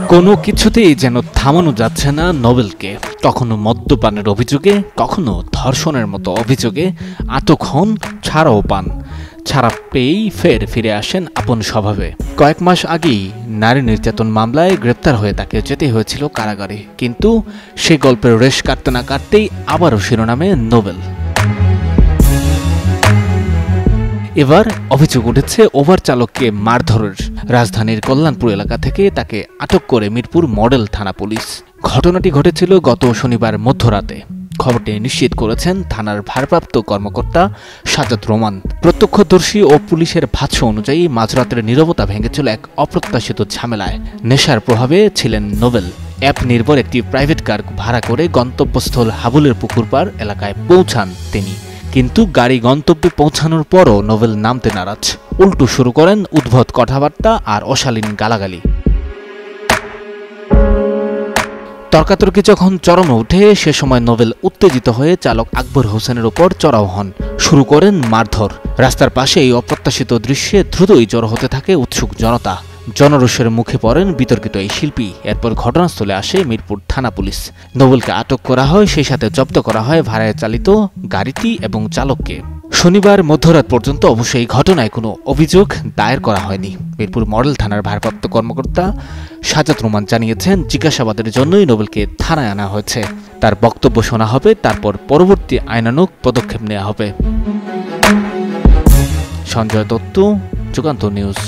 কোনো কিছুতেই যেন থামানো যাচ্ছে না নোবেলকে। কখনো মদ্যপানের অভিযোগে, কখনো ধর্ষণের মতো অভিযোগে আটক হন, ছাড়াও পান। ছাড়া পেয়েই ফের ফিরে আসেন আপন স্বভাবে। কয়েক মাস আগেই নারী নির্যাতন মামলায় গ্রেপ্তার হয়ে তাকে যেতে হয়েছিল কারাগারে, কিন্তু সে গল্পের রেশ কাটতে না কাটতেই আবারও শিরোনামে নোবেল। এবার অভিযোগ উঠেছে ওভার চালককে মারধরের। রাজধানীর কল্যাণপুর এলাকা থেকে তাকে আটক করে মিরপুর মডেল থানা পুলিশ। ঘটনাটি ঘটেছিল গত শনিবার মধ্যরাতে। খবরটি নিশ্চিত করেছেন থানার ভারপ্রাপ্ত কর্মকর্তা সাজ্জাদ রোমান। প্রত্যক্ষদর্শী ও পুলিশের ভাষ্য অনুযায়ী মাঝরাতের নীরবতা ভেঙেছিল এক অপ্রত্যাশিত ঝামেলায়। নেশার প্রভাবে ছিলেন নোবেল। অ্যাপ নির্ভর একটি প্রাইভেট কার ভাড়া করে গন্তব্যস্থল হাবুলের পুকুরপাড় এলাকায় পৌঁছান তিনি। কিন্তু গাড়ি গন্তব্যে পৌঁছানোর পরও নোবেল নামতে নারাজ। উল্টো শুরু করেন উদ্ভট কথাবার্তা আর অশালীন গালাগালি। তর্কাতর্কি যখন চরমে ওঠে, সে সময় নোবেল উত্তেজিত হয়ে চালক আকবর হোসেনের উপর চড়াও হন। শুরু করেন মারধর। রাস্তার পাশে এই অপ্রত্যাশিত দৃশ্যে দ্রুতই জড়ো হতে থাকে উৎসুক জনতা। জনরোষের মুখে পড়েন বিতর্কিত এই শিল্পী। এরপর ঘটনাস্থলে আসে মিরপুর থানা পুলিশ। নোবেলকে আটক করা হয়, সেই সাথে জব্দ করা হয় ভাড়ায় চালিত গাড়িটি এবং চালককে। শনিবার মধ্যরাত পর্যন্ত অবশ্য এই ঘটনায় কোনো অভিযোগ দায়ের করা হয়নি। মিরপুর মডেল থানার ভারপ্রাপ্ত কর্মকর্তা সাজ্জাদ রোমান জানিয়েছেন, জিজ্ঞাসাবাদের জন্যই নোবেলকে থানায় আনা হয়েছে। তার বক্তব্য শোনা হবে, তারপর পরবর্তী আইনানুগ পদক্ষেপ নেওয়া হবে। সঞ্জয় দত্ত, যুগান্তর নিউজ।